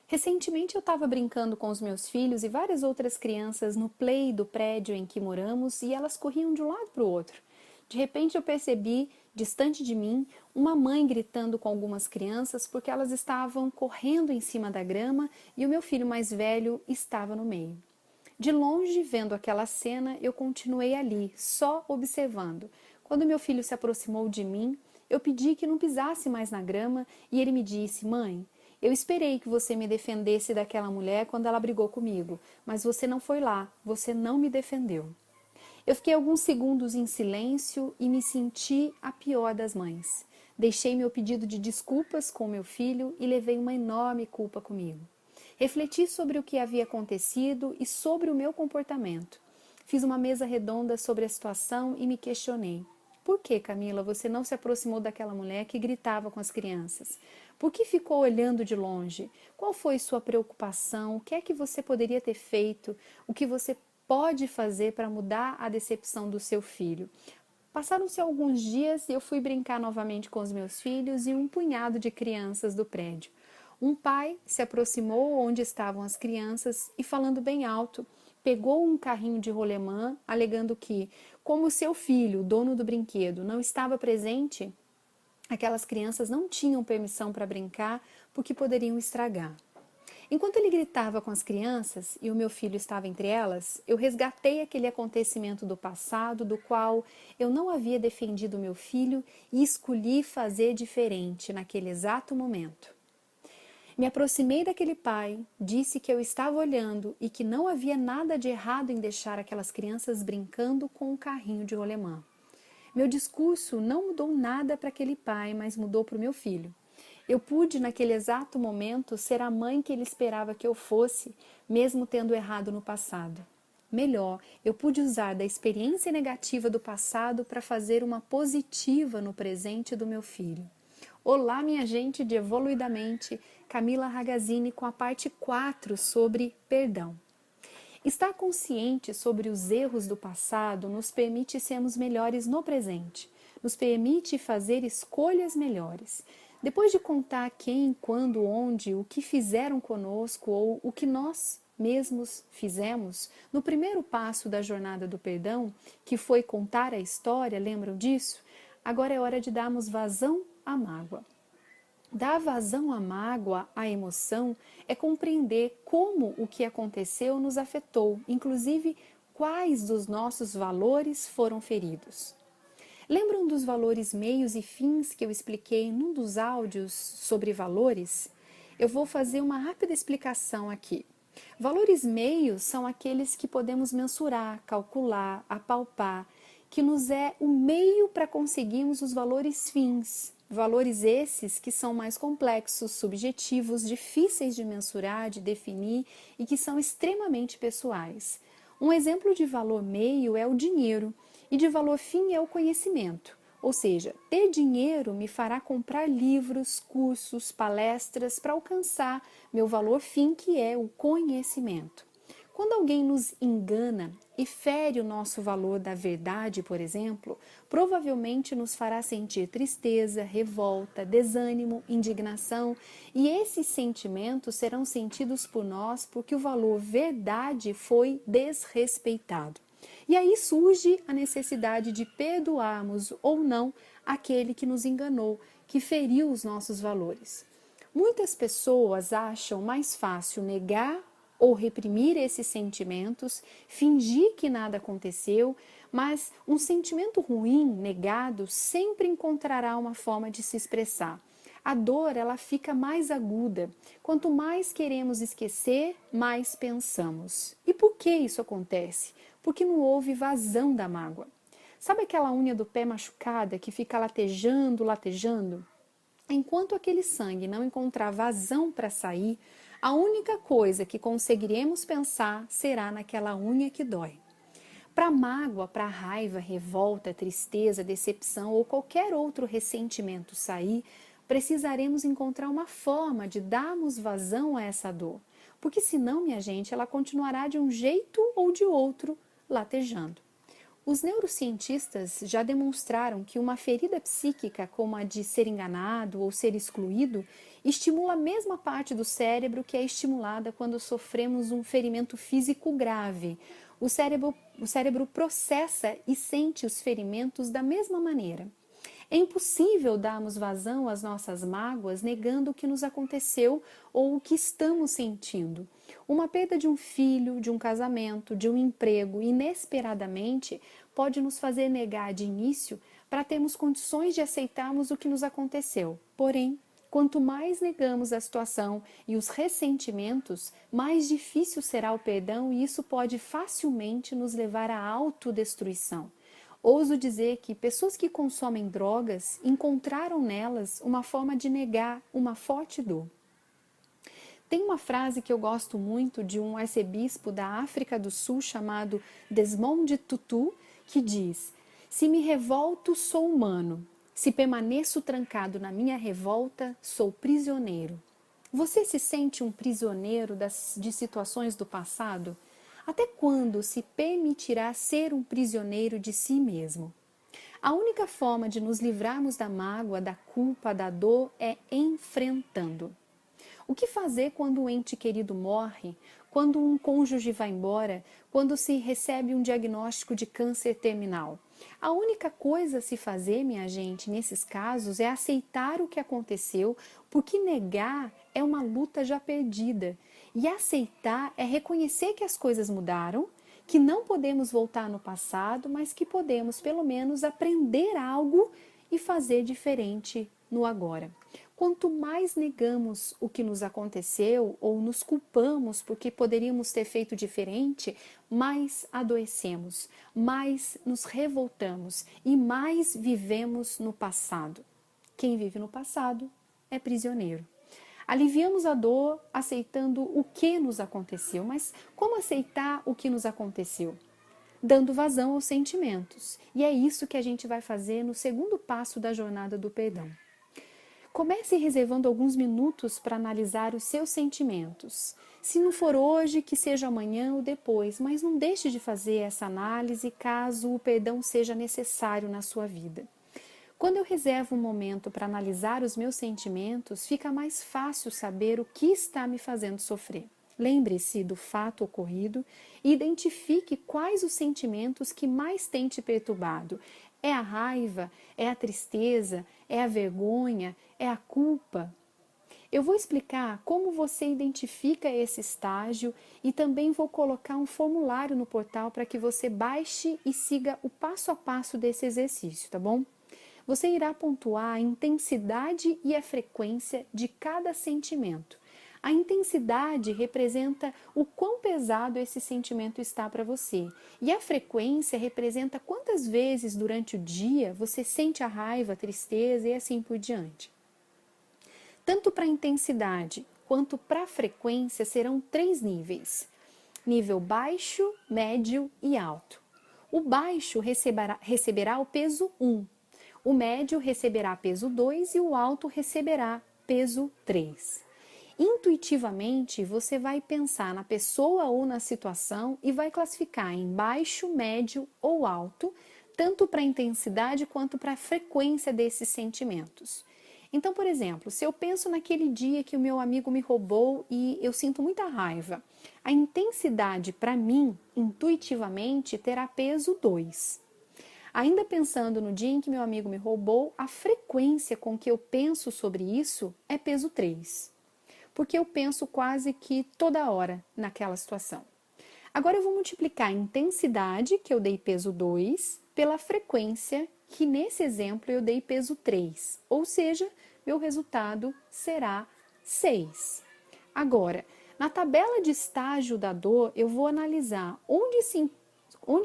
Recentemente eu estava brincando com os meus filhos e várias outras crianças no play do prédio em que moramos e elas corriam de um lado para o outro. De repente eu percebi, distante de mim, uma mãe gritando com algumas crianças porque elas estavam correndo em cima da grama e o meu filho mais velho estava no meio. De longe, vendo aquela cena, eu continuei ali, só observando. Quando meu filho se aproximou de mim, eu pedi que não pisasse mais na grama e ele me disse: Mãe, eu esperei que você me defendesse daquela mulher quando ela brigou comigo, mas você não foi lá, você não me defendeu. Eu fiquei alguns segundos em silêncio e me senti a pior das mães. Deixei meu pedido de desculpas com meu filho e levei uma enorme culpa comigo. Refleti sobre o que havia acontecido e sobre o meu comportamento. Fiz uma mesa redonda sobre a situação e me questionei. Por que, Camila, você não se aproximou daquela mulher que gritava com as crianças? Por que ficou olhando de longe? Qual foi sua preocupação? O que é que você poderia ter feito? O que você pode fazer para mudar a decepção do seu filho? Passaram-se alguns dias e eu fui brincar novamente com os meus filhos e um punhado de crianças do prédio. Um pai se aproximou onde estavam as crianças e, falando bem alto, pegou um carrinho de rolemã, alegando que, como seu filho, dono do brinquedo, não estava presente, aquelas crianças não tinham permissão para brincar porque poderiam estragar. Enquanto ele gritava com as crianças e o meu filho estava entre elas, eu resgatei aquele acontecimento do passado do qual eu não havia defendido meu filho e escolhi fazer diferente naquele exato momento. Me aproximei daquele pai, disse que eu estava olhando e que não havia nada de errado em deixar aquelas crianças brincando com um carrinho de rolemã. Meu discurso não mudou nada para aquele pai, mas mudou para o meu filho. Eu pude, naquele exato momento, ser a mãe que ele esperava que eu fosse, mesmo tendo errado no passado. Melhor, eu pude usar da experiência negativa do passado para fazer uma positiva no presente do meu filho. Olá, minha gente de Evoluidamente, Camila Ragazzini com a parte 4 sobre perdão. Estar consciente sobre os erros do passado nos permite sermos melhores no presente, nos permite fazer escolhas melhores. Depois de contar quem, quando, onde, o que fizeram conosco ou o que nós mesmos fizemos, no primeiro passo da jornada do perdão, que foi contar a história, lembram disso? Agora é hora de darmos vazão à mágoa. Dar vazão à mágoa, à emoção, é compreender como o que aconteceu nos afetou, inclusive quais dos nossos valores foram feridos. Lembram dos valores meios e fins que eu expliquei num dos áudios sobre valores? Eu vou fazer uma rápida explicação aqui. Valores meios são aqueles que podemos mensurar, calcular, apalpar, que nos é o meio para conseguirmos os valores fins. Valores esses que são mais complexos, subjetivos, difíceis de mensurar, de definir e que são extremamente pessoais. Um exemplo de valor meio é o dinheiro e de valor fim é o conhecimento. Ou seja, ter dinheiro me fará comprar livros, cursos, palestras para alcançar meu valor fim, que é o conhecimento. Quando alguém nos engana e fere o nosso valor da verdade, por exemplo, provavelmente nos fará sentir tristeza, revolta, desânimo, indignação, e esses sentimentos serão sentidos por nós porque o valor verdade foi desrespeitado. E aí surge a necessidade de perdoarmos ou não aquele que nos enganou, que feriu os nossos valores. Muitas pessoas acham mais fácil negar ou reprimir esses sentimentos, fingir que nada aconteceu, mas um sentimento ruim, negado, sempre encontrará uma forma de se expressar. A dor, ela fica mais aguda. Quanto mais queremos esquecer, mais pensamos. E por que isso acontece? Porque não houve vazão da mágoa. Sabe aquela unha do pé machucada que fica latejando, latejando? Enquanto aquele sangue não encontrar vazão para sair, a única coisa que conseguiremos pensar será naquela unha que dói. Para mágoa, para raiva, revolta, tristeza, decepção ou qualquer outro ressentimento sair, precisaremos encontrar uma forma de darmos vazão a essa dor. Porque senão, minha gente, ela continuará de um jeito ou de outro latejando. Os neurocientistas já demonstraram que uma ferida psíquica, como a de ser enganado ou ser excluído, estimula a mesma parte do cérebro que é estimulada quando sofremos um ferimento físico grave. O cérebro processa e sente os ferimentos da mesma maneira. É impossível darmos vazão às nossas mágoas negando o que nos aconteceu ou o que estamos sentindo. Uma perda de um filho, de um casamento, de um emprego, inesperadamente, pode nos fazer negar de início para termos condições de aceitarmos o que nos aconteceu. Porém, quanto mais negamos a situação e os ressentimentos, mais difícil será o perdão e isso pode facilmente nos levar à autodestruição. Ouso dizer que pessoas que consomem drogas encontraram nelas uma forma de negar uma forte dor. Tem uma frase que eu gosto muito de um arcebispo da África do Sul chamado Desmond Tutu, que diz: "Se me revolto, sou humano. Se permaneço trancado na minha revolta, sou prisioneiro." Você se sente um prisioneiro de situações do passado? Até quando se permitirá ser um prisioneiro de si mesmo? A única forma de nos livrarmos da mágoa, da culpa, da dor é enfrentando. O que fazer quando um ente querido morre, quando um cônjuge vai embora, quando se recebe um diagnóstico de câncer terminal? A única coisa a se fazer, minha gente, nesses casos é aceitar o que aconteceu, porque negar é uma luta já perdida. E aceitar é reconhecer que as coisas mudaram, que não podemos voltar no passado, mas que podemos pelo menos aprender algo e fazer diferente no agora. Quanto mais negamos o que nos aconteceu ou nos culpamos porque poderíamos ter feito diferente, mais adoecemos, mais nos revoltamos e mais vivemos no passado. Quem vive no passado é prisioneiro. Aliviamos a dor aceitando o que nos aconteceu, mas como aceitar o que nos aconteceu? Dando vazão aos sentimentos. E é isso que a gente vai fazer no segundo passo da jornada do perdão. Comece reservando alguns minutos para analisar os seus sentimentos. Se não for hoje, que seja amanhã ou depois, mas não deixe de fazer essa análise caso o perdão seja necessário na sua vida. Quando eu reservo um momento para analisar os meus sentimentos, fica mais fácil saber o que está me fazendo sofrer. Lembre-se do fato ocorrido e identifique quais os sentimentos que mais têm te perturbado. É a raiva? É a tristeza? É a vergonha? É a culpa? Eu vou explicar como você identifica esse estágio e também vou colocar um formulário no portal para que você baixe e siga o passo a passo desse exercício, tá bom? Você irá pontuar a intensidade e a frequência de cada sentimento. A intensidade representa o quão pesado esse sentimento está para você. E a frequência representa quantas vezes durante o dia você sente a raiva, a tristeza e assim por diante. Tanto para a intensidade quanto para a frequência serão 3 níveis. Nível baixo, médio e alto. O baixo receberá o peso 1. O médio receberá peso 2 e o alto receberá peso 3. Intuitivamente, você vai pensar na pessoa ou na situação e vai classificar em baixo, médio ou alto, tanto para a intensidade quanto para a frequência desses sentimentos. Então, por exemplo, se eu penso naquele dia que o meu amigo me roubou e eu sinto muita raiva, a intensidade para mim, intuitivamente, terá peso 2. Ainda pensando no dia em que meu amigo me roubou, a frequência com que eu penso sobre isso é peso 3, porque eu penso quase que toda hora naquela situação. Agora eu vou multiplicar a intensidade, que eu dei peso 2, pela frequência, que nesse exemplo eu dei peso 3, ou seja, meu resultado será 6. Agora, na tabela de estágio da dor, eu vou analisar onde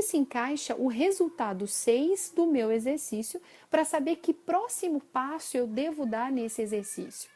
se encaixa o resultado 6 do meu exercício para saber que próximo passo eu devo dar nesse exercício.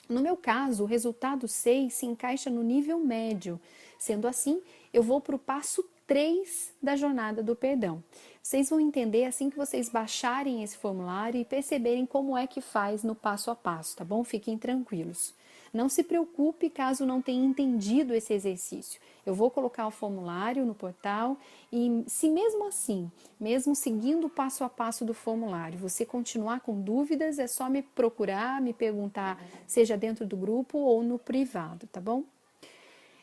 No meu caso, o resultado 6 se encaixa no nível médio. Sendo assim, eu vou para o passo 3 da jornada do perdão. Vocês vão entender assim que vocês baixarem esse formulário e perceberem como é que faz no passo a passo, tá bom? Fiquem tranquilos. Não se preocupe caso não tenha entendido esse exercício. Eu vou colocar o formulário no portal e se mesmo assim, mesmo seguindo o passo a passo do formulário, você continuar com dúvidas, é só me procurar, me perguntar, seja dentro do grupo ou no privado, tá bom?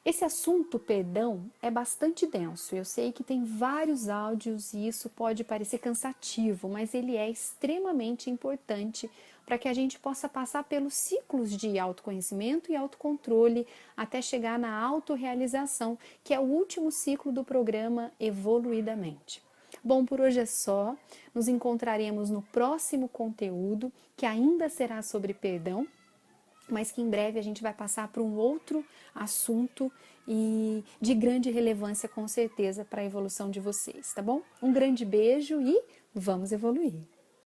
Esse assunto, perdão, é bastante denso. Eu sei que tem vários áudios e isso pode parecer cansativo, mas ele é extremamente importante para que a gente possa passar pelos ciclos de autoconhecimento e autocontrole até chegar na autorrealização, que é o último ciclo do programa Evoluidamente. Bom, por hoje é só. Nos encontraremos no próximo conteúdo, que ainda será sobre perdão, mas que em breve a gente vai passar para um outro assunto e de grande relevância com certeza para a evolução de vocês, tá bom? Um grande beijo e vamos evoluir!